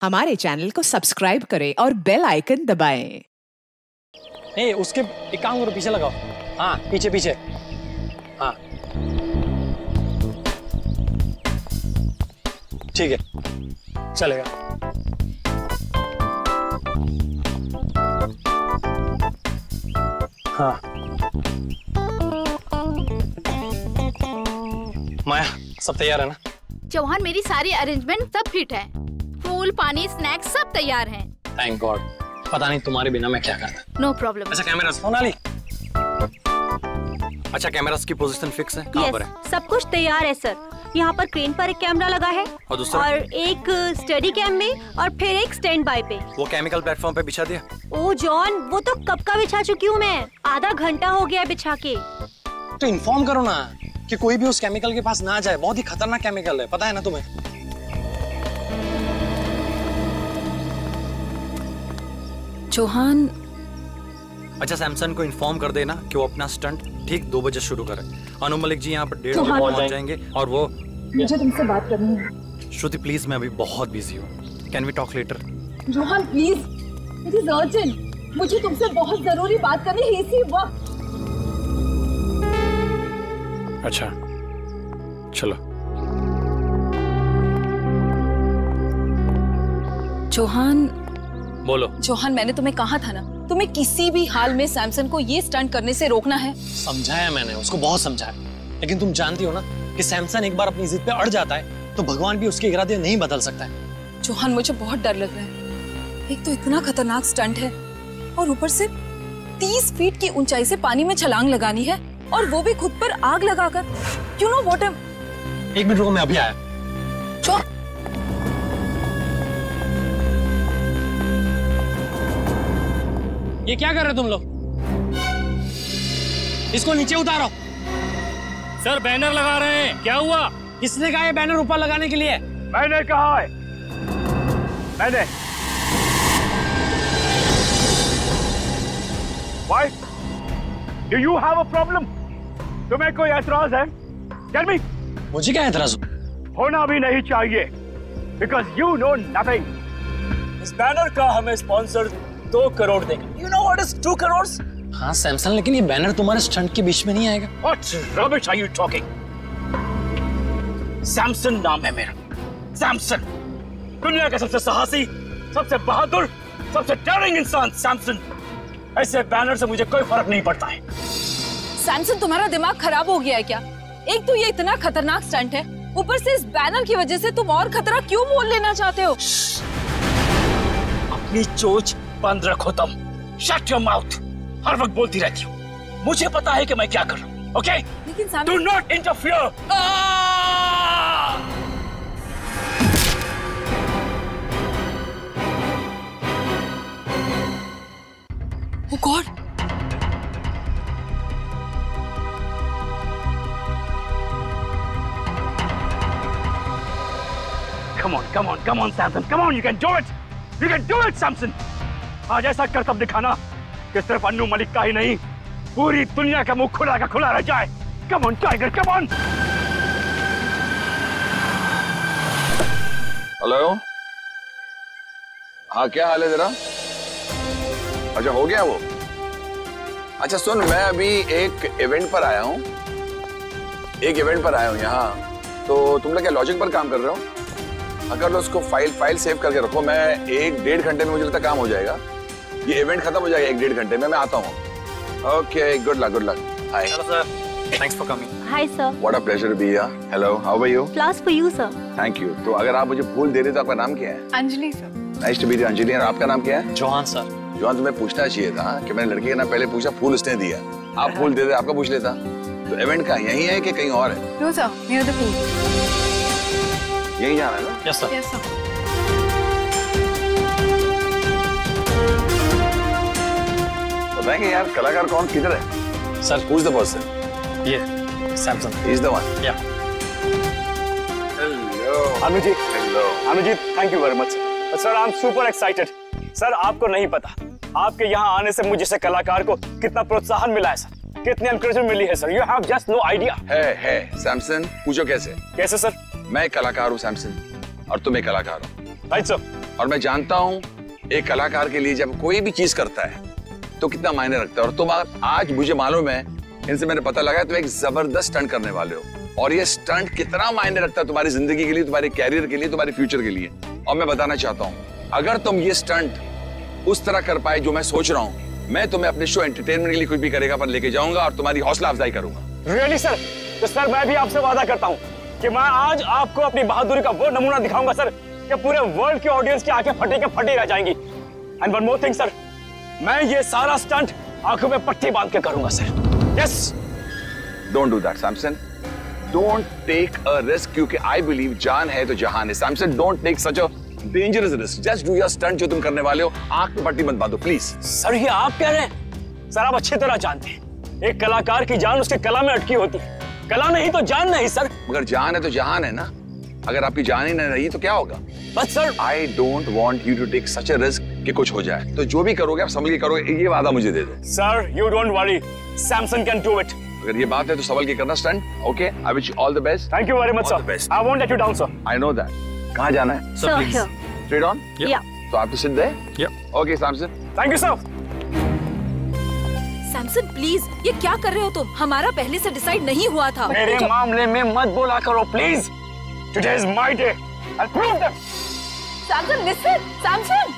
हमारे चैनल को सब्सक्राइब करें और बेल आइकन दबाएं। नहीं, उसके एक काम करो, पीछे लगाओ। हाँ, पीछे पीछे। हाँ, ठीक है, चलेगा। हाँ, माया, सब तैयार है ना? चौहान, मेरी सारी अरेंजमेंट सब फिट है। फूल, पानी, स्नैक्स सब तैयार हैं। Thank God. पता नहीं तुम्हारे बिना मैं क्या करता। No problem. अच्छा, कैमरास सोनाली। अच्छा, कैमरास की पोजीशन फिक्स है? कहाँ पर है? सब कुछ तैयार है सर। यहाँ पर क्रेन पर एक कैमरा लगा है और दूसरा? और एक स्टडी कैम में और फिर एक स्टैंड बाय पे। वो केमिकल प्लेटफॉर्म पे बिछा दिया? ओ जॉन, वो तो कब का बिछा चुकी हूँ मैं। आधा घंटा हो गया बिछा के। तो इन्फॉर्म करो ना कि कोई भी उस केमिकल के पास ना जाए। बहुत ही खतरनाक केमिकल है, पता है ना तुम्हें? चौहान। अच्छा, सैमसन को इन्फॉर्म कर देना कि वो अपना स्टंट ठीक 2 बजे शुरू करे। अनु मलिक जी यहाँ पर 1:30 बजे पहुँच जाएंगे और वो मुझे तुमसे बात करनी है। श्रुति प्लीज, मैं अभी बहुत बिजी हूँ। Can we talk later? Chauhan please, it is urgent. मुझे तुमसे बहुत जरूरी बात करनी है इसी वक्त। अच्छा, चलो। चौहान। बोलो। चौहान, मैंने तुम्हें कहा था ना, तुम्हें किसी भी हाल में सैमसन को ये स्टंट करने से रोकना है। समझाया मैंने उसको, बहुत समझाया, लेकिन तुम जानती हो ना कि सैमसन एक बार अपनी जिद पे अड़ जाता है तो भगवान भी उसके इरादे नहीं बदल सकता है। चौहान, मुझे बहुत डर लग रहा है। एक तो इतना खतरनाक स्टंट है और ऊपर से 30 फीट की ऊंचाई से पानी में छलांग लगानी है और वो भी खुद पर आग लगाकर। You know what? एक मिनट रुको, मैं अभी आया। ये क्या कर रहे हो तुम लोग? इसको नीचे उतारो। सर, बैनर लगा रहे हैं। क्या हुआ? किसने कहा ये बैनर ऊपर लगाने के लिए? मैंने कहा है। मैंने। Why? Do you have a problem? तुम्हें कोई ऐतराज है? Tell me. मुझे क्या ऐतराज? होना भी नहीं चाहिए, because you know nothing. इस बैनर का हमें स्पॉन्सर 2 करोड़ देगा। You know what is 2 crores? हाँ सैमसन, लेकिन ये बैनर तुम्हारे स्टंट के बीच में नहीं आएगा। What rubbish are you talking? Samson नाम है मेरा, सैमसन। दुनिया का सबसे साहसी, सबसे बहादुर, सबसे डेयरिंग इंसान सैमसन। ऐसे बैनर से मुझे कोई फर्क नहीं पड़ता है। सैमसन, तुम्हारा दिमाग खराब हो गया है क्या? एक तो ये इतना खतरनाक स्टंट है, ऊपर से इस बैनर की वजह से तुम और खतरा क्यों मोल लेना चाहते हो? अपनी चोच बंद रखो तुम। Shut your mouth. हर वक्त बोलती रहती हो। मुझे पता है कि मैं क्या कर रहा हूँ, ओके? लेकिन Do not interfere. Oh God! Come on, Samson. Come on, you can do it. You can do it, Samson. आज ऐसा करतब दिखाना कि सिर्फ अन्नू मलिक का ही नहीं, पूरी दुनिया का मुंह खुला का खुला रह जाए। Come on, Tiger, come on. Hello, हाँ क्या हाल है जरा? अच्छा, हो गया वो? अच्छा सुन, मैं अभी एक इवेंट पर आया हूँ। यहाँ। तो तुम लोग क्या लॉजिक पर काम कर रहे हो? अगर लो उसको फाइल सेव करके रखो। मैं 1-1.5 घंटे में मुझे लगता काम हो जाएगा। ये इवेंट खत्म हो जाएगा 1-1.5 घंटे में। मैं आता हूँ। Okay, good luck. Hi. Hello sir, thanks for coming. Hi sir. What a pleasure be here. Hello, how are you? Flowers for you sir. Thank you. तो अगर आप मुझे फूल दे रहे तो आपका नाम क्या है? Anjali sir. Nice to meet you Anjali. और आपका नाम क्या है? चौहान सर। जॉन, तुम्हें पूछना चाहिए था कि मैंने लड़के का नाम पहले पूछा, फूल उसने दिया। आप फूल दे दे, आपका पूछ लेता। तो इवेंट का यही है कि कहीं और है? No sir, near the pool. यही जाना है ना? Yes sir. Yes sir. बताएंगे यार कलाकार कौन किधर है? Sir, who's the person? ये Samson. He's the one. Yeah. Hello. Anuji, Hello. Anuji, thank you very much sir. I am super excited. Sir, आपको नहीं पता, आपके यहाँ आने से मुझे से कलाकार को कितना प्रोत्साहन मिला है सर, कितनी एनकरेजमेंट मिली है sir. You have just no idea. Hi Samson, पूछो कैसे? कैसे सर? मैं एक कलाकार हूँ सैमसन, और तुम एक कलाकार हो। Right sir. और मैं जानता हूँ एक कलाकार के लिए जब कोई भी चीज करता है तो कितना मायने रखता है। और तुम आज मुझे मालूम है, इनसे मैंने पता लगा तुम एक जबरदस्त स्टंट करने वाले हो और ये स्टंट कितना मायने रखता है तुम्हारी जिंदगी के लिए, तुम्हारे कैरियर के लिए, तुम्हारे फ्यूचर के लिए। और मैं बताना चाहता हूँ अगर तुम ये स्टंट उस तरह कर पाए जो मैं सोच रहा हूँ, मैं तुम्हें अपने शो एंटरटेनमेंट के लिए कुछ भी करेगा पर लेके जाऊंगा और तुम्हारी हौसला अफजाई करूंगा। Really sir? तो सर मैं भी आपसे वादा करता हूँ कि मैं आज आपको अपनी बहादुरी का वो नमूना दिखाऊंगा सर कि पूरे वर्ल्ड की ऑडियंस की आंखें फटे के फटे रह जाएंगी। And one more thing sir, मैं ये सारा स्टंट आंखों में पट्टी बांध के करूंगा sir. Yes. Don't do that Samson, don't take a risk, क्योंकि आई बिलीव जान है तो जहान है। Samson don't take such a dangerous risk, just do your stunt जो तुम करने वाले हो। आंख में पट्टी मत बांधो प्लीज। सर ये आप कह रहे हैं? सर आप अच्छी तरह जानते हैं एक कलाकार की जान उसके कला में अटकी होती है, कला नहीं तो जान नहीं सर। मगर जान है तो जहान है ना, अगर आपकी जान ही नहीं रही तो क्या होगा? बस sir I don't want you to take such a risk कि कुछ हो जाए। तो जो भी करोगे आप संभल के करोगे, ये वादा मुझे दे दो। Sir you don't worry, Samson can do it. अगर ये बात है तो संभल के करना stunt. Okay, I wish you all the best. Thank you very much All the best. Sir. I won't let you down sir. I know that. कहाँ जाना है? So here. Straight on? Yeah. तो आप तो सिद्ध है? Okay Samson. Thank you sir. Samson please, ये क्या कर रहे हो तुम? हमारा पहले से डिसाइड नहीं हुआ था। मेरे मामले में मत बोला करो please. Today is my day, I will prove that. Samson listen, Samson.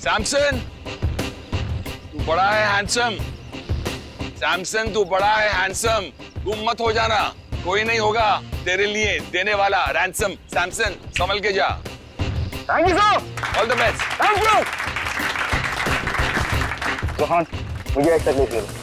Samson तू बड़ा है हैंडसम। सैमसन तू बड़ा है हैंडसम, गुम मत हो जाना, कोई नहीं होगा तेरे लिए देने वाला रैंसम। सैमसन संभल के जा। Thank you sir. All the best. Thank you. Rohan मुझे एक तकलीफ है।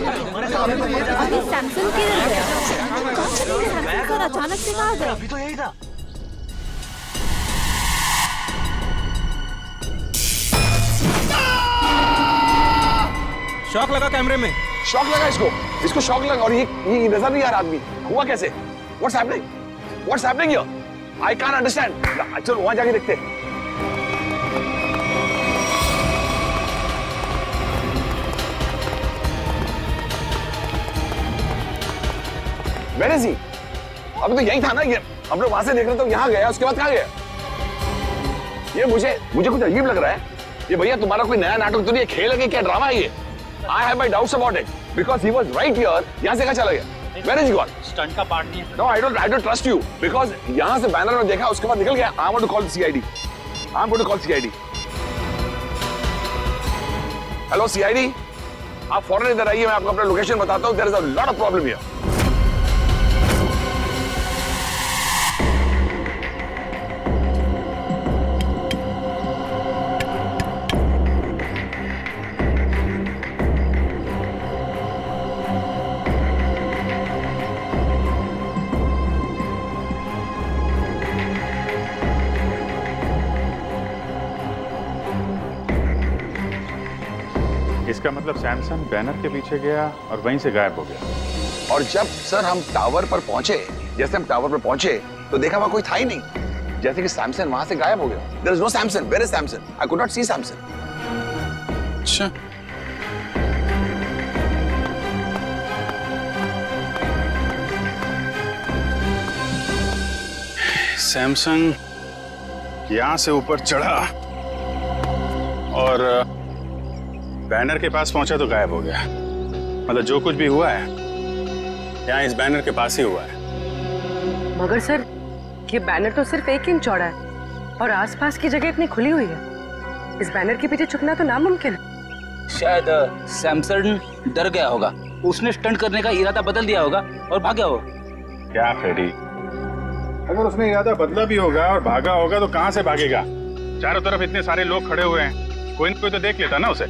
अभी सैमसन किधर गया? सैमसन अचानक से कहाँ गया? अभी तो यही था। शॉक लगा कैमरे में। शॉक लगा इसको शॉक लगा और ये नजर नहीं आ रहा आदमी। हुआ कैसे? What's happening? What's happening here? I can't understand. चलो वहां जाके देखते हैं। Where is he? अभी तो यही था ना, ये हम लोग वहां से देख रहे थे, यहाँ गया, उसके बाद कहाँ गया? ये मुझे कुछ अजीब लग रहा है। ये भैया तुम्हारा कोई नया नाटक तो नहीं, खेल है कि क्या ड्रामा है ये? I have my doubts about it because he was right here. यहाँ से कहाँ चला गया? Where is he gone? Stunt का पार्ट नहीं है। No, I don't trust you because यहाँ से बैनर में देखा, उसके बाद निकल गया। I want to call the CID. I'm going to call CID. Hello CID, आप फौरन इधर आइए, मैं आपको अपना लोकेशन बताता हूँ। There is a lot of problem here. इसका मतलब सैमसन बैनर के पीछे गया और वहीं से गायब हो गया। और जब सर हम टावर पर पहुंचे, जैसे हम टावर पर पहुंचे तो देखा वहां कोई था ही नहीं, जैसे कि सैमसन वहां से गायब हो गया। There is no Samson. Where is Samson? I could not see Samson. अच्छा, सैमसंग यहां से ऊपर चढ़ा और बैनर के पास पहुंचा तो गायब हो गया। मतलब जो कुछ भी हुआ है यहाँ इस बैनर के पास ही हुआ है। मगर सर, ये बैनर तो सिर्फ 1 इंच चौड़ा है और आसपास की जगह इतनी खुली हुई है। इस बैनर के पीछे छुपना तो नामुमकिन है। शायद सैमसन डर गया होगा, उसने स्टंट करने का इरादा बदल दिया होगा और भागा होगा। क्या फेरी, अगर उसने इरादा बदला भी होगा और भागा होगा तो कहां से भागेगा? चारों तरफ इतने सारे लोग खड़े हुए हैं, कोई न कोई तो देख लेता ना उसे।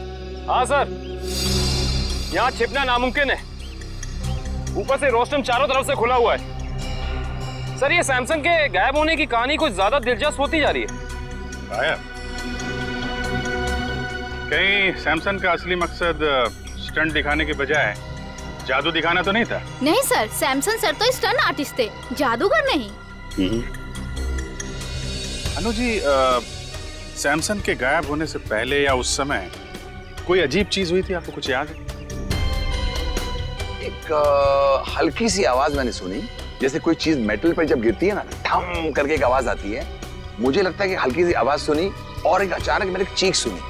हाँ सर, यहाँ छिपना नामुमकिन है। ऊपर से रोस्टम चारों तरफ से खुला हुआ है। सर, ये सैमसंग के गायब होने की कहानी कुछ ज्यादा दिलचस्प होती जा रही है। गायब? कहीं सैमसंग का असली मकसद स्टंट दिखाने के बजाय जादू दिखाना तो नहीं था? नहीं सर, सैमसन सर तो स्टंट आर्टिस्ट थे, जादूगर नहीं। अनु जी, सैमसंग के गायब होने से पहले या उस समय कोई अजीब चीज हुई थी, आपको कुछ याद है? एक हल्की सी आवाज मैंने सुनी, जैसे कोई चीज मेटल पर जब गिरती है ना, ठम करके एक आवाज आती है। मुझे लगता है कि हल्की सी आवाज सुनी और एक अचानक मैंने एक चीख सुनी।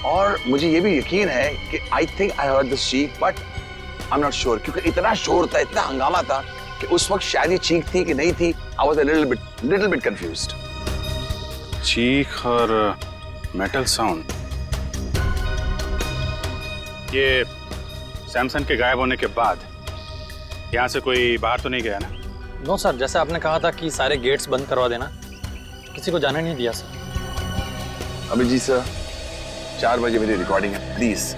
और मुझे ये भी यकीन है कि I think I heard this चीख, but I am not sure, क्योंकि इतना शोर था, इतना हंगामा था कि उस वक्त शायद ये चीख थी कि नहीं थी। I was a little bit confused. चीख और मेटल साउंड, ये सैमसंग के गायब होने के बाद यहाँ से कोई बाहर तो नहीं गया ना? नो सर, जैसे आपने कहा था कि सारे गेट्स बंद करवा देना, किसी को जाने नहीं दिया सर। अभिजीत सर, 4 बजे मेरी रिकॉर्डिंग है, please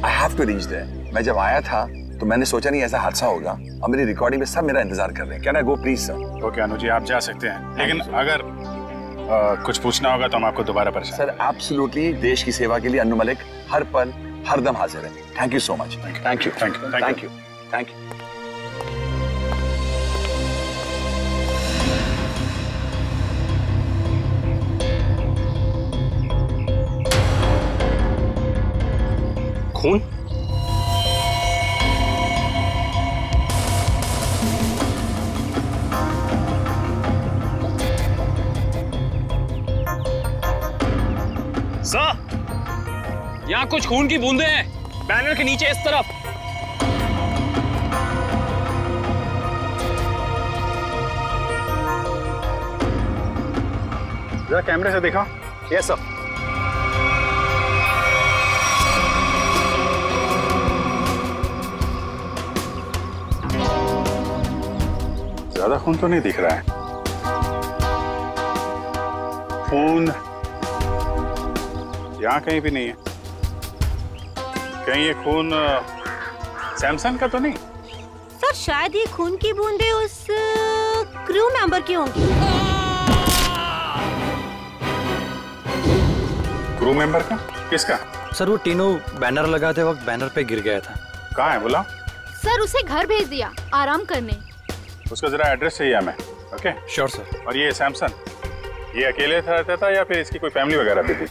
I have to reach there. मैं जब आया था तो मैंने सोचा नहीं ऐसा हादसा होगा, और मेरी रिकॉर्डिंग में सब मेरा इंतजार कर रहे हैं। Can I go please sir? Okay Anu ji, आप जा सकते हैं, लेकिन अगर कुछ पूछना होगा तो हम आपको दोबारा परेशान। सर एब्सोल्युटली, देश की सेवा के लिए अन्नू मलिक हर पल हर दम हाजिर है। Thank you so much. Thank you thank you thank you thank you. खून? सर, यहाँ कुछ खून की बूंदें हैं, बैनर के नीचे इस तरफ। जरा कैमरे से देखो। Yes sir. ज्यादा खून तो नहीं दिख रहा है। खून यहाँ कहीं भी नहीं है। कहीं ये खून सैमसंग का तो नहीं? सर, शायद ये खून की बूंदें उस क्रू मेंबर की होंगी। क्रू मेंबर का? किसका? सर, वो तीनों बैनर लगाते वक्त बैनर पे गिर गया था। कहाँ है बोला? सर, उसे घर भेज दिया आराम करने। उसका जरा एड्रेस चाहिए हमें। Okay sure sir. और ये सैमसंग, ये अकेले रहता था या फिर इसकी कोई फैमिली वगैरह भी थी?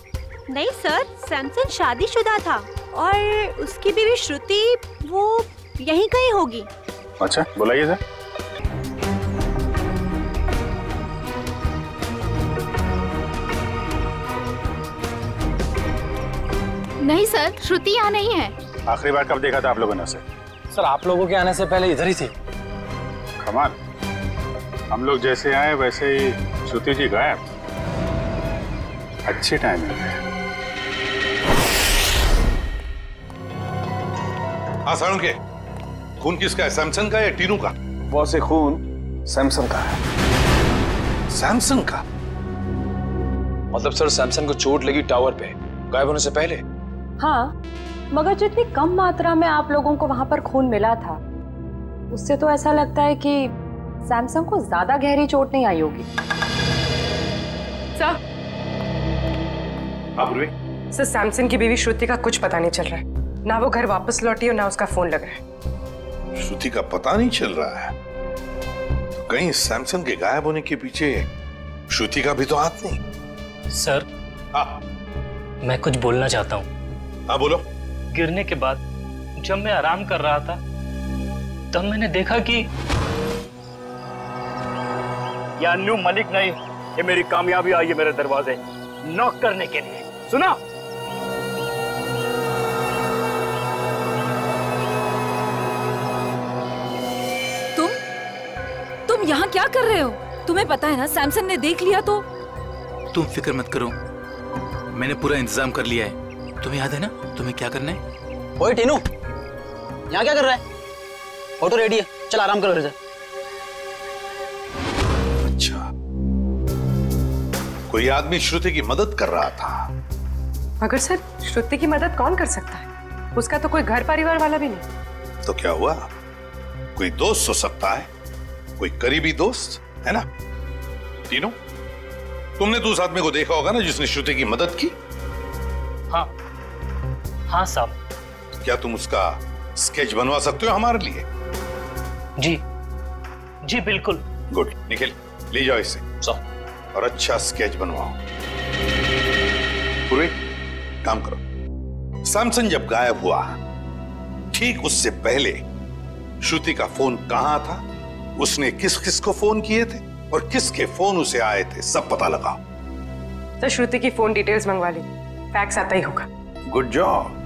नहीं सर, सैमसन शादीशुदा था और उसकी बीवी श्रुति वो यहीं कहीं होगी। अच्छा, बुलाइए सर। नहीं सर, श्रुति यहाँ नहीं है। आखिरी बार कब देखा था आप लोगों ने उसे? सर, आप लोगों के आने से पहले इधर ही थी। कमाल, हम लोग जैसे आए वैसे ही श्रुति जी गायब। अच्छी टाइमिंग है। हाँ सारुण के, खून किसका है, सैमसंग का या टीनू का? वो से खून सैमसंग का है। सैमसंग का? मतलब सर, सैमसंग को चोट लगी टावर पे गायब होने से पहले। हाँ, मगर जितनी कम मात्रा में आप लोगों को वहां पर खून मिला था, उससे तो ऐसा लगता है कि सैमसंग को ज्यादा गहरी चोट नहीं आई होगी। सर, सर, सैमसंग की बीवी श्रुति का कुछ पता नहीं चल रहा है। ना वो घर वापस लौटी और ना उसका फोन लग रहा है। श्रुति का पता नहीं चल रहा है, तो कहीं सैमसन के गायब होने के पीछे श्रुति का भी तो हाथ नहीं। सर, हाँ मैं कुछ बोलना चाहता हूँ। हाँ बोलो। गिरने के बाद जब मैं आराम कर रहा था तब मैंने देखा कि ये अन्नू मलिक नहीं, ये मेरी कामयाबी आई है मेरे दरवाजे नॉक करने के लिए। सुना? तुम यहाँ क्या कर रहे हो? तुम्हें पता है ना सैमसन ने देख लिया तो? तुम फिक्र मत करो, मैंने पूरा इंतजाम कर लिया है। तुम्हें याद है ना तुम्हें क्या करना है? ओए टीनू, यहाँ क्या कर रहा है? ऑटो रेडी है, चल आराम करो। अच्छा, कोई आदमी श्रुति की मदद कर रहा था। मगर सर, श्रुति की मदद कौन कर सकता है? उसका तो कोई घर परिवार वाला भी नहीं। तो क्या हुआ? कोई दोस्त हो सकता है, कोई करीबी दोस्त, है ना? तीनों, तुमने तो उस आदमी को देखा होगा ना जिसने श्रुति की मदद की? हाँ हाँ साहब। क्या तुम उसका स्केच बनवा सकते हो हमारे लिए? जी जी बिल्कुल। गुड, निखिल ले जाओ इसे और अच्छा स्केच बनवाओ। पूरे काम करो। सैमसन जब गायब हुआ ठीक उससे पहले श्रुति का फोन कहां था, उसने किस किस को फोन किए थे और किसके फोन उसे आए थे, सब पता लगाओ। सर, श्रुति की फोन डिटेल्स मंगवा ली, फैक्स आता ही होगा। Good job.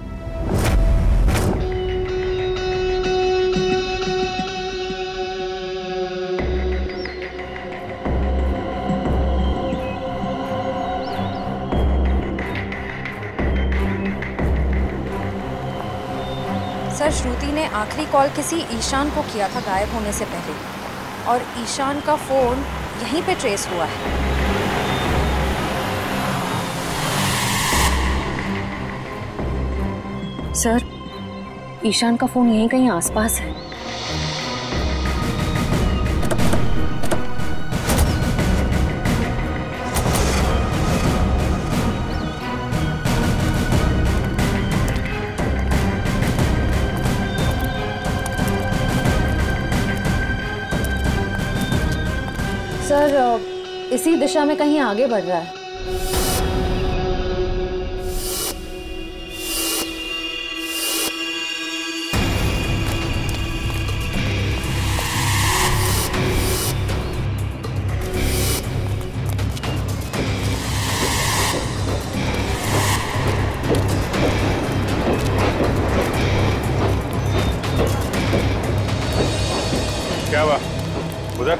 सर, श्रुति ने आखिरी कॉल किसी ईशान को किया था गायब होने से पहले, और ईशान का फोन यहीं पे ट्रेस हुआ है। सर, ईशान का फोन यहीं कहीं आसपास है। सर, इसी दिशा में कहीं आगे बढ़ रहा है। क्या हुआ उधर?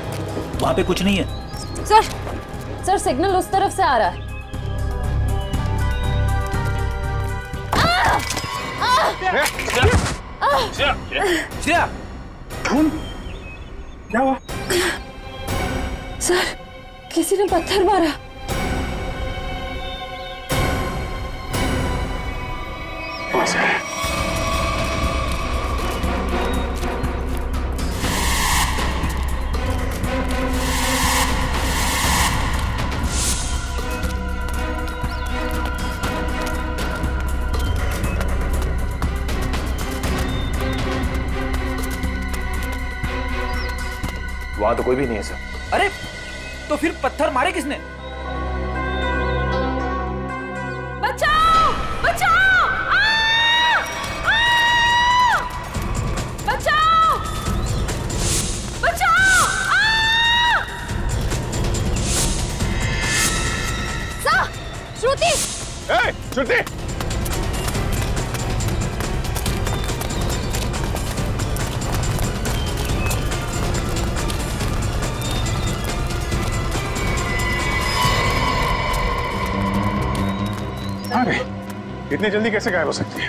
वहां पे कुछ नहीं है। सर, सिग्नल उस तरफ से आ रहा है। श्रेया, क्या हुआ? सर, किसी ने पत्थर मारा। वहां तो कोई भी नहीं है सर। अरे तो फिर पत्थर मारे किसने? बचाओ! बचाओ! बचाओ! बचाओ! सर, श्रुति! श्रुति! इतनी जल्दी कैसे गायब हो सकती है?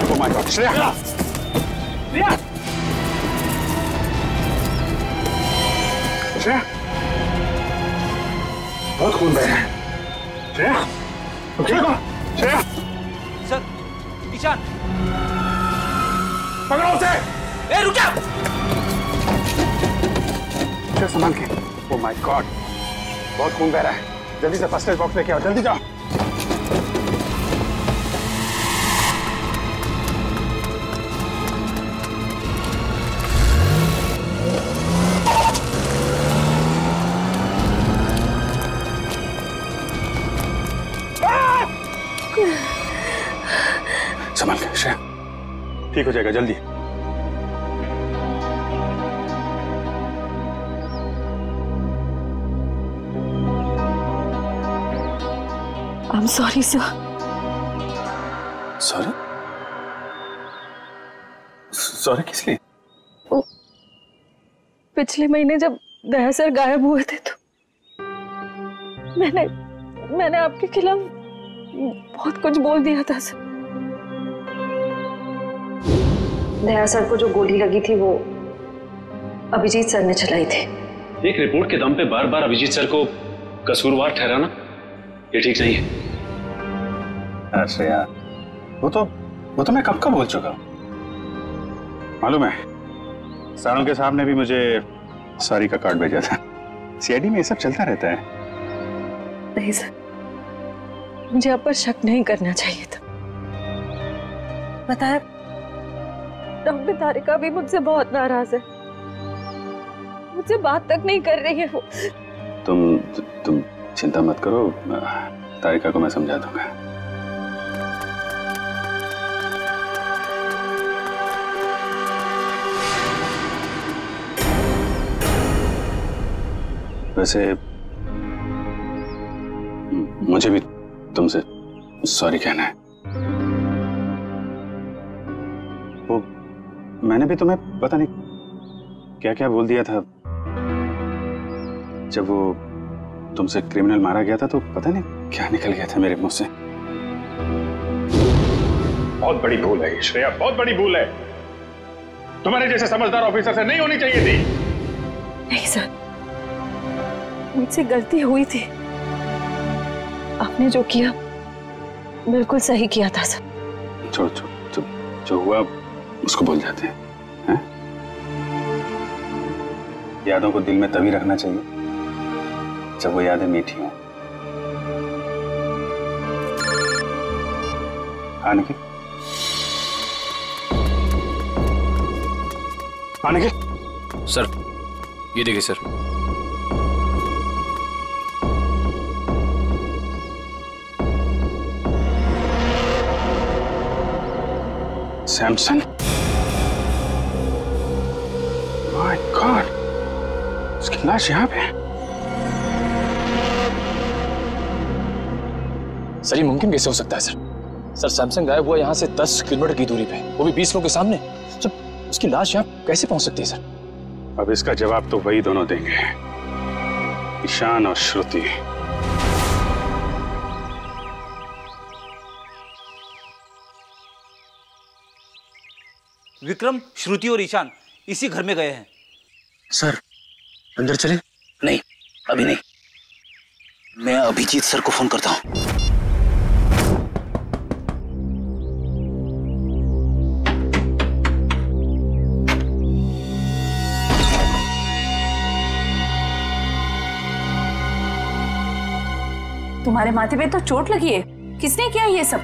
Oh my God, Shreya! Shreya! Shreya! बहुत खून बह रहा है। श्रेया! श्रेया! सर, ईशान। पकड़ो उसे। ए रुक जा। संभाल के। ओह माय गॉड, बहुत खून बह रहा है। जल्दी से फर्स्ट एड बॉक्स लेके आओ, जल्दी जाओ। संभाल के श्रेया, ठीक हो जाएगा जल्दी। I'm sorry, sir. Sorry? Sorry किस लिए? पिछले महीने जब दया सर गायब हुए थे तो मैंने आपके खिलाफ बहुत कुछ बोल दिया था सर। दया सर को जो गोली लगी थी वो अभिजीत सर ने चलाई थी। एक रिपोर्ट के दम पे बार बार अभिजीत सर को कसूरवार ठहराना ये ठीक नहीं है। अरे यार, वो तो मैं कब का बोल चुका हूं। मालूम है, सारों के साहब ने भी मुझे सॉरी का कार्ड भेजा था। सीआईडी में ये सब चलता रहता है। नहीं सर, मुझे आप पर शक नहीं करना चाहिए था। बताया, डॉक्टर तारिका भी मुझसे बहुत नाराज है, मुझसे बात तक नहीं कर रही है वो। तुम चिंता मत करो, तारिका को मैं समझा दूंगा। वैसे मुझे भी तुमसे सॉरी कहना है। वो मैंने भी तुम्हें पता नहीं क्या क्या बोल दिया था। जब वो तुमसे क्रिमिनल मारा गया था तो पता नहीं क्या निकल गया था मेरे मुंह से। बहुत बड़ी भूल है श्रेया, बहुत बड़ी भूल है। तुम्हारे जैसे समझदार ऑफिसर से नहीं होनी चाहिए थी। नहीं सर, मुझसे गलती हुई थी। आपने जो किया बिल्कुल सही किया था सर। छोड़ जो हुआ उसको भूल जाते हैं। यादों को दिल में तभी रखना चाहिए जब वो यादें मीठी हों। हाँ निखिल, हाँ निखिल। सर ये देखिए सर। सैमसन, माय गॉड, उसकी लाश यहाँ पे है। सर ये मुमकिन कैसे हो सकता है सर? सर सैमसंग गायब हुआ यहाँ से 10 किलोमीटर की दूरी पे, वो भी 20 लोगों के सामने। सर उसकी लाश यहाँ कैसे पहुंच सकती है सर? अब इसका जवाब तो वही दोनों देंगे, ईशान और श्रुति। विक्रम, श्रुति और ईशान इसी घर में गए हैं। सर अंदर चले? नहीं, अभी नहीं। मैं अभिजीत सर को फोन करता हूं। तुम्हारे माथे पे तो चोट लगी है, किसने किया ये सब?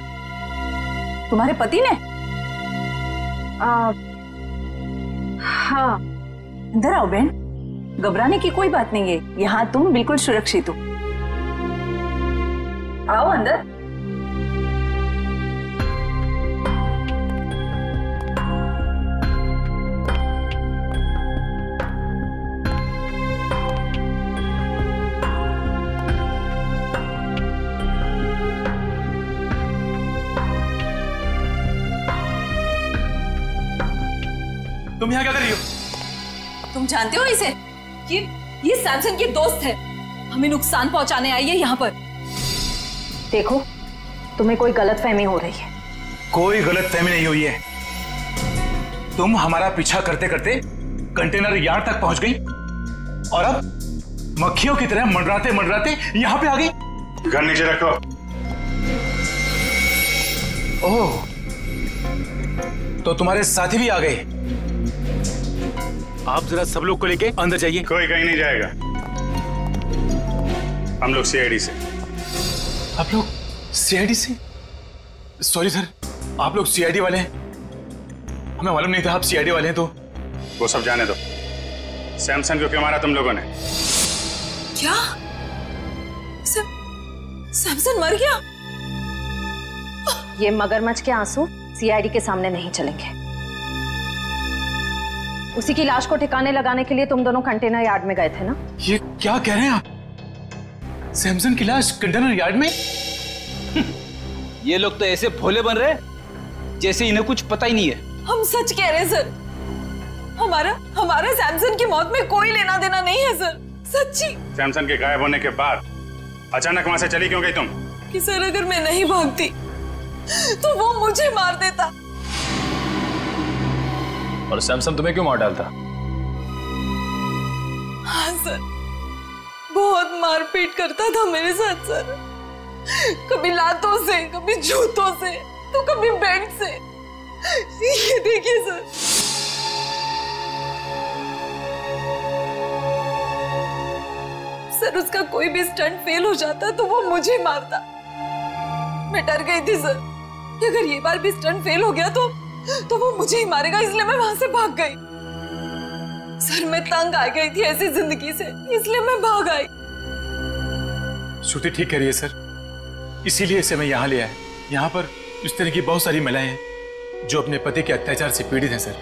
तुम्हारे पति ने? हाँ। अंदर आओ बहन, घबराने की कोई बात नहीं है, यहाँ तुम बिल्कुल सुरक्षित हो। आओ अंदर। तुम यहाँ क्या कर रही हो? तुम जानते हो इसे? ये सैमसन के दोस्त है, हमें नुकसान पहुंचाने आई है यहाँ पर। देखो, तुम्हें कोई गलतफहमी हो रही है। कोई गलतफहमी नहीं हुई है। तुम हमारा पीछा करते करते कंटेनर यार्ड तक पहुंच गई और अब मक्खियों की तरह मंडराते मंडराते यहाँ पे आ गई। गन नीचे रखो। ओह, तो तुम्हारे साथी भी आ गए। आप जरा सब लोग को लेके अंदर जाइए। कोई कहीं नहीं जाएगा, हम लोग सीआईडी से। आप लोग सीआईडी से? सॉरी सर, आप लोग सीआईडी वाले हैं? हमें मालूम नहीं था आप सीआईडी वाले हैं। तो वो सब जाने दो। सैमसन को क्यों मारा तुम लोगों ने? क्या? सैमसन मर गया? ये मगरमच्छ के आंसू सीआईडी के सामने नहीं चलेंगे। उसी की लाश को ठिकाने लगाने के लिए तुम दोनों कंटेनर यार्ड में गए थे ना? ये क्या कह रहे हैं आप? सैमसन की लाश कंटेनर यार्ड में? ये लोग तो ऐसे भोले बन रहे जैसे इन्हें कुछ पता ही नहीं है। हम सच कह रहे हैं सर, हमारा सैमसन की मौत में कोई लेना देना नहीं है सर, सच्ची। सैमसन के गायब होने के बाद अचानक वहां से चली क्यों गई तुम? कि सर अगर मैं नहीं भागती तो वो मुझे मार देता। और सैमसन तुम्हें क्यों मार डालता? हाँ सर, बहुत मारपीट करता था मेरे साथ सर, कभी लातों से, कभी जूतों से, तो कभी बेल्ट से। ये देखिए सर। सर उसका कोई भी स्टंट फेल हो जाता तो वो मुझे मारता। मैं डर गई थी सर कि अगर ये बार भी स्टंट फेल हो गया तो वो मुझे ही मारेगा, इसलिए मैं वहां से भाग गई। सर मैं तंग आ गई थी ऐसी जिंदगी से, इसलिए मैं भाग आई। श्रुति ठीक कह रही है सर, इसीलिए इसे मैं यहाँ ले आया। यहाँ पर इस तरह की बहुत सारी महिलाएं हैं जो अपने पति के अत्याचार से पीड़ित हैं सर।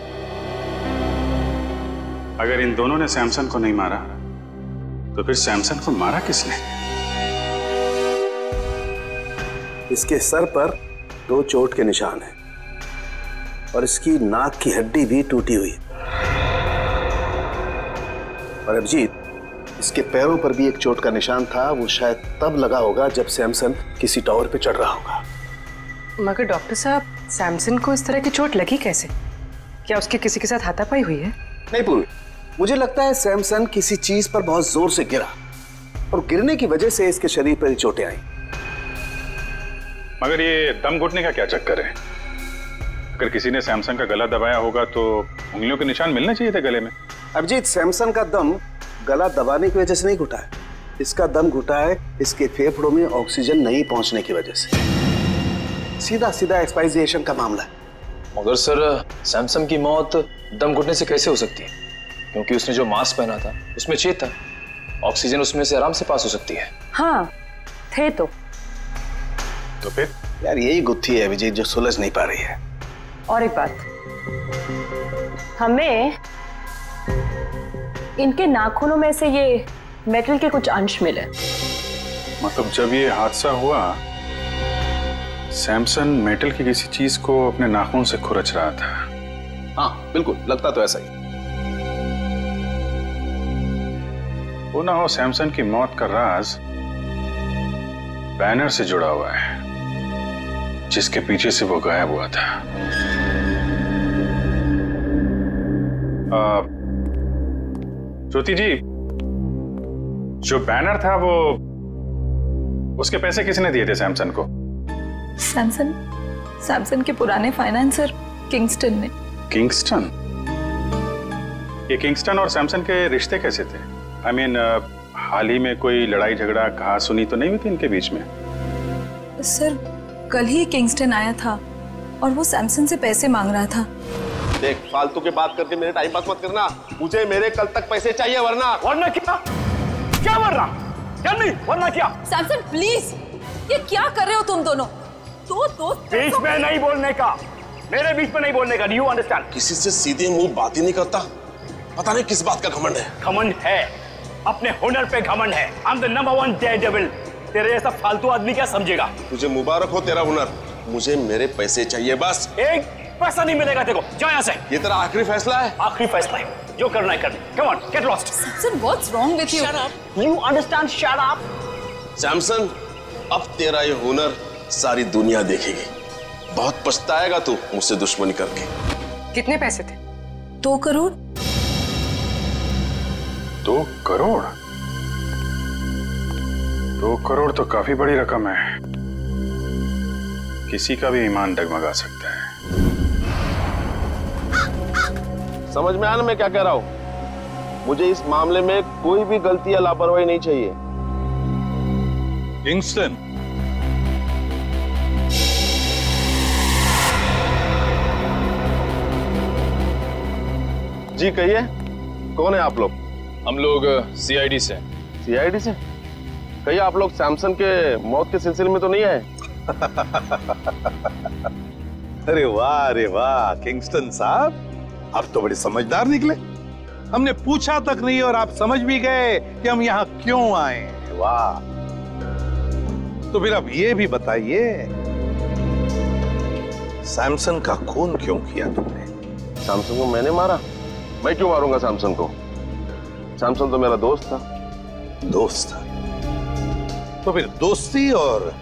अगर इन दोनों ने सैमसन को नहीं मारा तो फिर सैमसन को मारा किसने? इसके सर पर 2 चोट के निशान हैं और इसकी नाक की हड्डी भी टूटी हुई है। और अभिजीत, इसके पैरों पर भी एक चोट का निशान था, वो शायद तब लगा होगा जब सैमसन किसी टावर पे चढ़ रहा होगा। मगर डॉक्टर साहब, सैमसन को इस तरह की चोट लगी कैसे? क्या उसके किसी के साथ हाथापाई हुई है? नहीं पूर्वी, मुझे लगता है सैमसन किसी चीज पर बहुत जोर से गिरा और गिरने की वजह से इसके शरीर पर चोटें आई। मगर ये दम घुटने का क्या चक्कर है? अगर किसी ने सैमसन का गला दबाया होगा तो उंगलियों के निशान मिलने चाहिए थे गले में। अभिजीत, सैमसन का दम गला दबाने की वजह से नहीं घुटा है, इसका दम घुटा है इसके फेफड़ों में ऑक्सीजन नहीं पहुंचने की वजह से। सीधा सीधा एक्सपायरिएशन का मामला है। मगर सर सैमसन की मौत दम घुटने से कैसे हो सकती है? क्योंकि उसने जो मास्क पहना था उसमें छेद था, ऑक्सीजन उसमें से आराम से पास हो सकती है। हाँ थे तो फिर यार यही गुत्थी है विजय जो सुलझ नहीं पा रही है। और एक बात, हमें इनके नाखूनों में से ये मेटल के कुछ अंश मिले। मतलब जब ये हादसा हुआ सैमसन मेटल की किसी चीज को अपने नाखून से खुरच रहा था। हाँ बिल्कुल, लगता तो ऐसा ही। वो ना हो सैमसन की मौत का राज बैनर से जुड़ा हुआ है जिसके पीछे से वो गायब हुआ था। ज्योति जी, जो बैनर था वो उसके पैसे किसने दिए थे सैमसन को? सैमसन के पुराने फाइनेंसर किंगस्टन ने। किंगस्टन? ये किंगस्टन और सैमसन के रिश्ते कैसे थे? I mean, हाल ही में कोई लड़ाई झगड़ा कहा सुनी तो नहीं हुई थी इनके बीच में? सर कल ही किंगस्टन आया था और वो सैमसन से पैसे मांग रहा था। देख, फालतू की बात करके मेरे टाइम पास मत करना। मुझे मेरे कल तक पैसे चाहिए, वरना क्या वरना? क्या नहीं वरना क्या? सैमसन प्लीज, ये क्या कर रहे हो तुम दोनों? बीच में नहीं बोलने का, मेरे बीच में नहीं बोलने का। Do you understand? किसी से सीधे मुंह बात ही नहीं करता। पता नहीं किस बात का घमंड है। घमंड है, अपने हुनर पे घमंड है। I am the number 1 Daredevil. तेरे जैसा फालतू आदमी क्या समझेगा? तुझे मुबारक हो तेरा हुनर। मुझे मेरे पैसे चाहिए बस। एक पैसा नहीं मिलेगा तेरे को, जा यहाँ से। ये तेरा आखिरी फैसला है? आखिरी फैसला है, जो करना है कर। Come on, get lost. Samson, what's wrong with you? Shut up. You understand? Shut up. Samson, अब तेरा ये हुनर सारी दुनिया देखेगी। बहुत पछताएगा तू मुझसे दुश्मनी करके। कितने पैसे थे? 2 करोड़। 2 करोड़? 2 करोड़ तो काफी बड़ी रकम है, किसी का भी ईमान डगमगा सकता है। समझ में आया ना मैं क्या कह रहा हूँ? मुझे इस मामले में कोई भी गलती या लापरवाही नहीं चाहिए। किंगस्टन, जी कहिए, कौन है आप लोग? हम लोग सीआईडी से। सीआईडी से? कहिए, आप लोग सैमसन के मौत के सिलसिले में तो नहीं आए? अरे वाह किंगस्टन साहब, आप तो बड़े समझदार निकले। हमने पूछा तक नहीं और आप समझ भी गए कि हम यहाँ क्यों आए। वाह। तो फिर अब ये भी बताइए, सैमसन का खून क्यों किया तुमने? सैमसन को मैंने मारा? मैं क्यों मारूंगा सैमसन को? सैमसन तो मेरा दोस्त था। दोस्त था? तो फिर दोस्ती और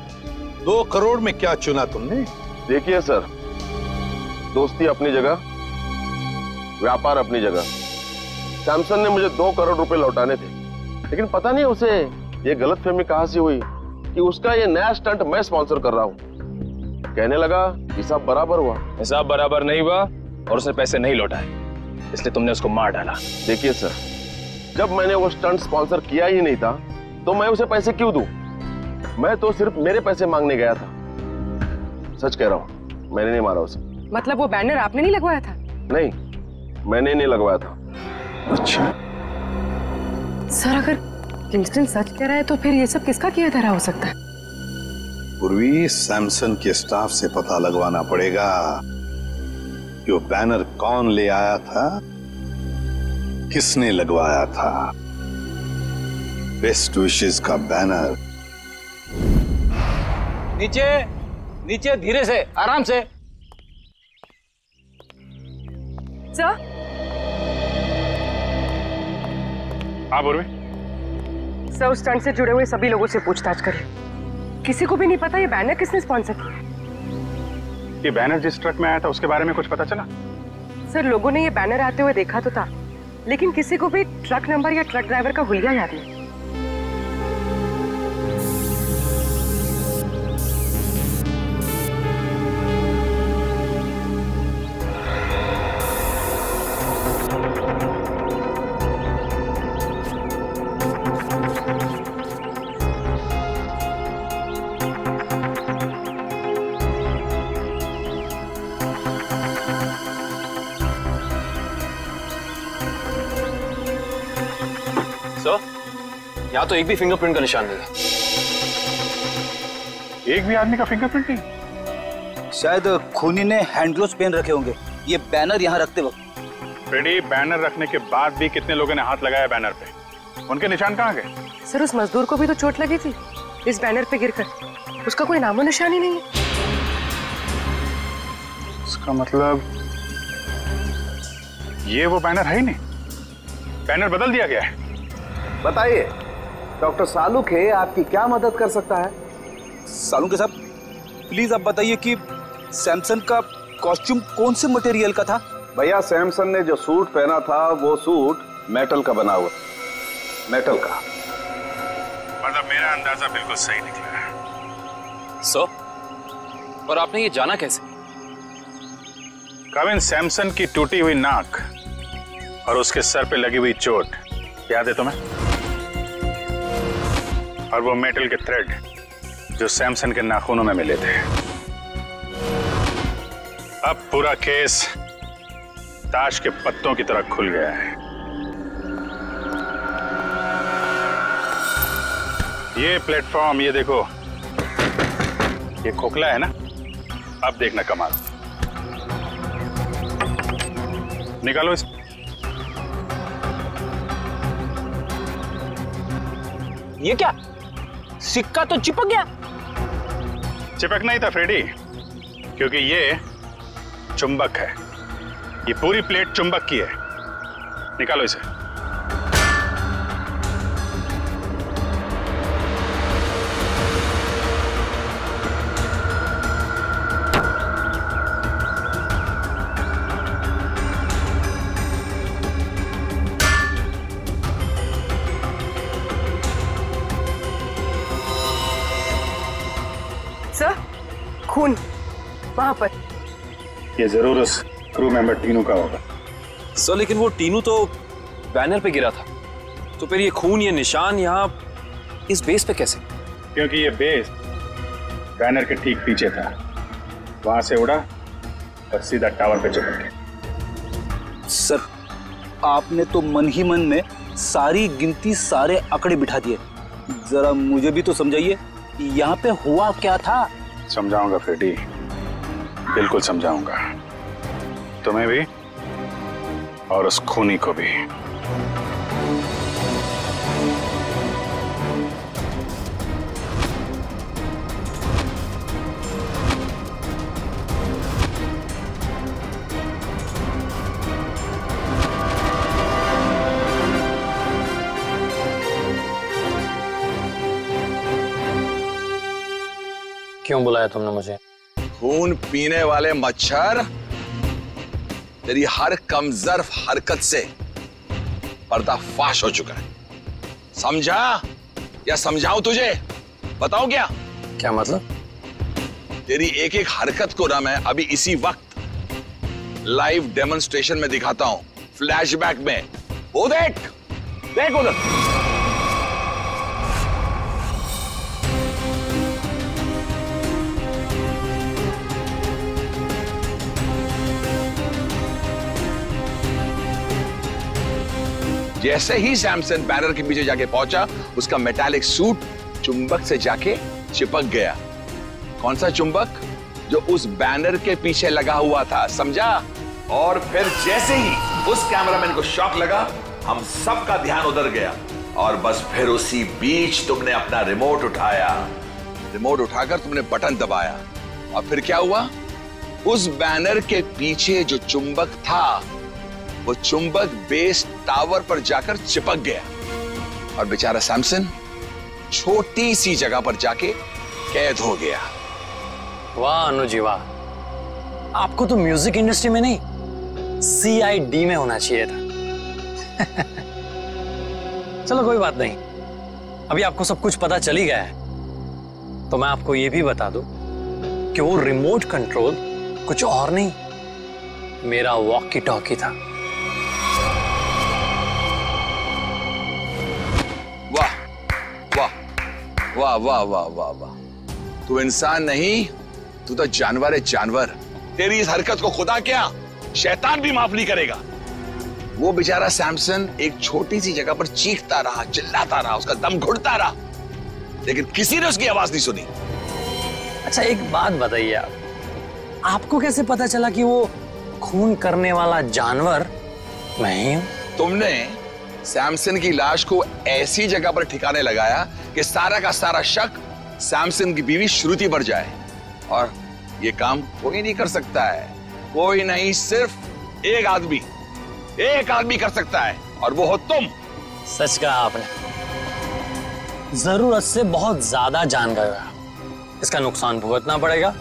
2 करोड़ में क्या चुना तुमने? देखिए सर, दोस्ती अपनी जगह, व्यापार अपनी जगह। सैमसन ने मुझे 2 करोड़ रुपए लौटाने थे, लेकिन पता नहीं उसे ये गलतफहमी कहां से हुई कि उसका ये नया स्टंट मैं स्पॉन्सर कर रहा हूं। कहने लगा हिसाब बराबर हुआ। हिसाब बराबर नहीं हुआ और उसने पैसे नहीं लौटाए, इसलिए तुमने उसको मार डाला। देखिए सर, जब मैंने वो स्टंट स्पॉन्सर किया ही नहीं था तो मैं उसे पैसे क्यों दूं? मैं तो सिर्फ मेरे पैसे मांगने गया था। सच कह रहा हूं, मैंने नहीं मारा उसे। मतलब वो बैनर आपने नहीं लगवाया था? नहीं, मैंने नहीं लगवाया था। अच्छा सर, अगर किंगस्टन सच कह रहा है तो फिर ये सब किसका किया धरा हो सकता है? पूर्वी, सैमसन के स्टाफ से पता लगवाना पड़ेगा कि वो बैनर कौन ले आया था, किसने लगवाया था। बेस्ट विशेस का बैनर। नीचे नीचे, धीरे से, आराम से। सर? हाँ पूर्वी। सर, उस स्टंट से जुड़े हुए सभी लोगों से पूछताछ करिए। किसी को भी नहीं पता ये बैनर किसने स्पॉन्सर किया। ये बैनर जिस ट्रक में आया था उसके बारे में कुछ पता चला? सर, लोगों ने ये बैनर आते हुए देखा तो था, लेकिन किसी को भी ट्रक नंबर या ट्रक ड्राइवर का हुलिया याद नहीं। यहाँ तो एक भी फिंगरप्रिंट का निशान नहीं है। एक भी आदमी का फिंगरप्रिंट नहीं? शायद खूनी ने हैंड ग्लोव्स पहन रखे होंगे ये बैनर यहाँ रखते वक्त। फ्रेडी, बैनर रखने के बाद भी कितने लोगों ने हाथ लगाया बैनर पे? उनके निशान कहाँ गए? सर, उस मजदूर को भी तो चोट लगी थी इस बैनर पे गिरकर। उसका कोई नामो निशान ही नहीं है। इसका मतलब ये वो बैनर है ही नहीं, बैनर बदल दिया गया है। बताइए डॉक्टर सालुखे, आपकी क्या मदद कर सकता है? सालुखे साहब, प्लीज आप बताइए कि सैमसन का कॉस्ट्यूम कौन से मटेरियल का था? भैया, सैमसन ने जो सूट पहना था वो सूट मेटल का बना हुआ। मेटल का। मतलब मेरा अंदाजा बिल्कुल सही निकला है। सर, और आपने ये जाना कैसे? कविन, सैमसन की टूटी हुई नाक और उसके सर पे लगी हुई चोट याद है तुम्हें? और वो मेटल के थ्रेड जो सैमसन के नाखूनों में मिले थे। अब पूरा केस ताश के पत्तों की तरह खुल गया है। ये प्लेटफॉर्म, ये देखो, ये खोखला है ना? अब देखना कमाल। निकालो इस। ये क्या? सिक्का तो चिपक गया। चिपक नहीं था फ्रेडी, क्योंकि ये चुंबक है। ये पूरी प्लेट चुंबक की है। निकालो इसे। खून वहां पर। ये जरूर उस क्रू मेंबर तीनों का होगा। सर लेकिन वो टीनू तो बैनर पे गिरा था, तो फिर ये खून, ये निशान यहाँ इस बेस पे कैसे? क्योंकि ये बेस बैनर के ठीक पीछे था, वहां से उड़ा और सीधा टावर पे चिपक गया। सर आपने तो मन ही मन में सारी गिनती, सारे आंकड़े बिठा दिए। जरा मुझे भी तो समझाइए यहाँ पे हुआ क्या था। समझाऊंगा फ्रेडी, बिल्कुल समझाऊंगा, तुम्हें भी और उस खूनी को भी। क्यों बुलाया तुमने मुझे? खून पीने वाले मच्छर, तेरी हर कमजोर हरकत से पर्दाफाश हो चुका है। समझा या समझाऊं तुझे? बताऊं क्या? क्या मतलब? तेरी एक एक हरकत को ना मैं अभी इसी वक्त लाइव डेमोन्स्ट्रेशन में दिखाता हूं, फ्लैशबैक में। वो देख, देख उधर। जैसे ही सैमसन बैनर के पीछे जाके पहुंचा, उसका मेटालिक सूट चुंबक से जाके चिपक गया। कौन सा चुंबक? जो उस बैनर के पीछे लगा हुआ था, समझा? और फिर जैसे ही उस कैमरामैन को शॉक लगा, हम सबका ध्यान उधर गया और बस फिर उसी बीच तुमने अपना रिमोट उठाया। रिमोट उठाकर तुमने बटन दबाया और फिर क्या हुआ? उस बैनर के पीछे जो चुंबक था, वो चुंबक बेस टावर पर जाकर चिपक गया और बेचारा सैमसन छोटी सी जगह पर जाके कैद हो गया। वाह अनुजी वाह, आपको तो म्यूजिक इंडस्ट्री में नहीं, CID में होना चाहिए था। चलो कोई बात नहीं, अभी आपको सब कुछ पता चल ही गया है, तो मैं आपको यह भी बता दूं कि वो रिमोट कंट्रोल कुछ और नहीं, मेरा वॉकी टॉकी था। वाह वाह वाह वाह वाह वाह वाह, तू इंसान नहीं, तू तो जानवर है, जानवर। तेरी इस हरकत को खुदा क्या शैतान भी माफ नहीं करेगा। वो बेचारा सैमसन एक छोटी सी जगह पर चीखता रहा, चिल्लाता रहा, उसका दम घुटता रहा, लेकिन किसी ने उसकी आवाज नहीं सुनी। अच्छा एक बात बताइए, आपको कैसे पता चला कि वो खून करने वाला जानवर मैं ही हूं? तुमने सैमसन की लाश को ऐसी जगह पर ठिकाने लगाया कि सारा का सारा शक सैमसन की बीवी श्रुति पर जाए, और ये काम कोई नहीं कर सकता है। कोई नहीं, सिर्फ एक आदमी कर सकता है, और वो हो तुम। सच कहा आपने, जरूरत से बहुत ज्यादा जान गया, इसका नुकसान भुगतना पड़ेगा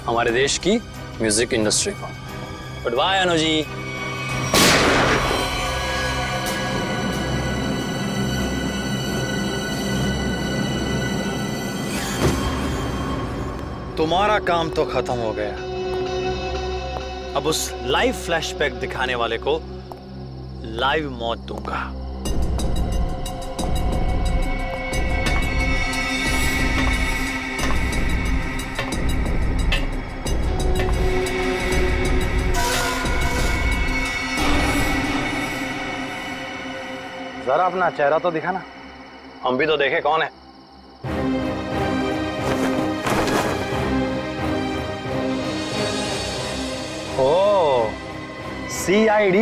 हमारे देश की म्यूजिक इंडस्ट्री को। Good bye Anuji. तुम्हारा काम तो खत्म हो गया, अब उस लाइव फ्लैशबैक दिखाने वाले को लाइव मौत दूंगा। जरा अपना चेहरा तो दिखाना, हम भी तो देखे कौन है। ओ CID।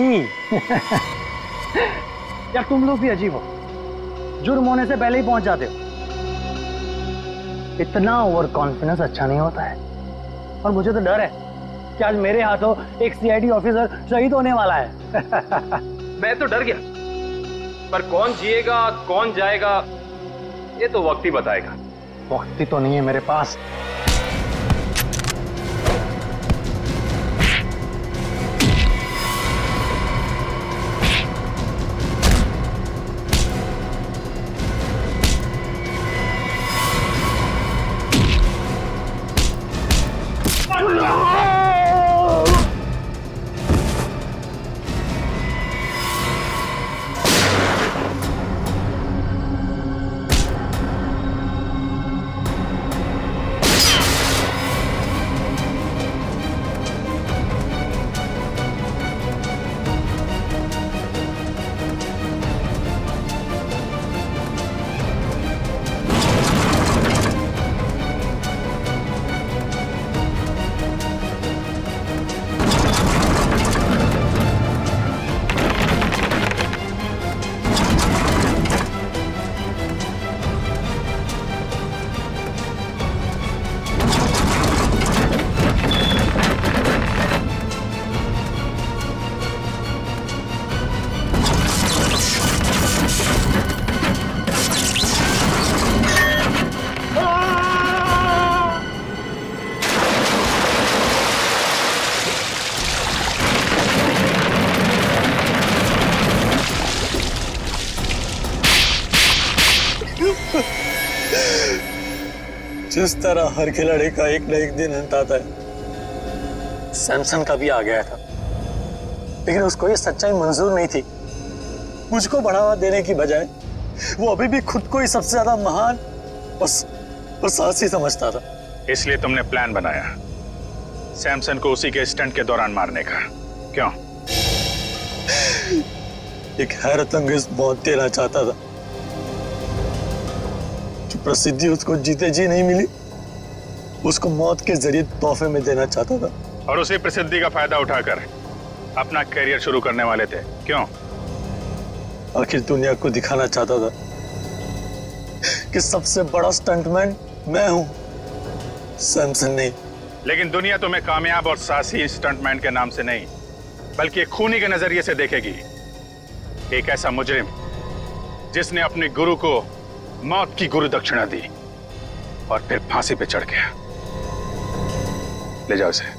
यार तुम लोग भी अजीब हो, जुर्म होने से पहले ही पहुंच जाते हो। इतना ओवर कॉन्फिडेंस अच्छा नहीं होता है, और मुझे तो डर है कि आज मेरे हाथों एक CID ऑफिसर शहीद होने वाला है। मैं तो डर गया, पर कौन जिएगा कौन जाएगा ये तो वक्त ही बताएगा। वक्त ही तो नहीं है मेरे पास। जिस तरह हर खिलाड़ी का एक न एक दिन अंत आता है, सैमसन का भी आ गया था, लेकिन उसको ये सच्चाई मंजूर नहीं थी। मुझको बढ़ावा देने की बजाय वो अभी भी खुद को ही सबसे ज्यादा महान और साहसी समझता था। इसलिए तुमने प्लान बनाया सैमसन को उसी के स्टंट के दौरान मारने का, क्यों? एक हैरतअंगेज मौत देना चाहता था। जो प्रसिद्धि उसको जीते जी नहीं मिली, उसको मौत के जरिए तोहफे में देना चाहता था। और उसी प्रसिद्धि का फायदा उठाकर अपना करियर शुरू करने वाले थे, क्यों? आखिर दुनिया को दिखाना चाहता था कि सबसे बड़ा स्टंटमैन मैं हूं, सैमसन नहीं। लेकिन दुनिया तुम्हें कामयाब और साहसी स्टंटमैन के नाम से नहीं, बल्कि एक खूनी के नजरिए से देखेगी। एक ऐसा मुजरिम जिसने अपने गुरु को मौत की गुरु दक्षिणा दी और फिर फांसी पे चढ़ गया। ले जाओ इसे।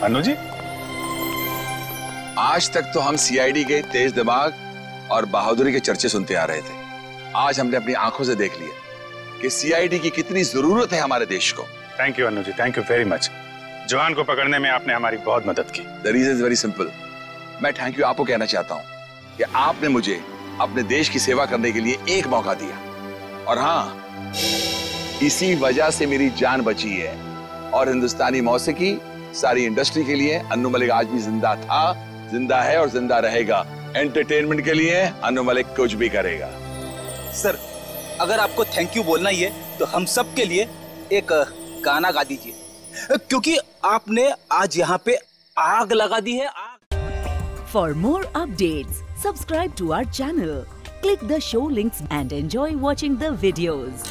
अनु जी, आज तक तो हम सीआईडी के तेज दिमाग और बहादुरी के चर्चे सुनते आ रहे थे। आज हमने अपनी आंखों से देख लिया कि सीआईडी की कितनी जरूरत है हमारे देश को। Thank you Anu ji, thank you very much. जवान को पकड़ने में आपने हमारी बहुत मदद की। The reason is very simple. मैं थैंक यू आपको कहना चाहता हूं कि आपने मुझे अपने देश की सेवा करने के लिए एक मौका दिया, और हाँ, इसी वजह से मेरी जान बची है। और हिंदुस्तानी मौसीकी सारी इंडस्ट्री के लिए अन्नू मलिक आज भी जिंदा था, जिंदा है और जिंदा रहेगा। एंटरटेनमेंट के लिए अन्नू मलिक कुछ भी करेगा। सर, अगर आपको थैंक यू बोलना ही है तो हम सब के लिए एक गाना गा दीजिए, क्योंकि आपने आज यहाँ पे आग लगा दी है। For more updates, subscribe to our channel, click the show links and enjoy watching the videos.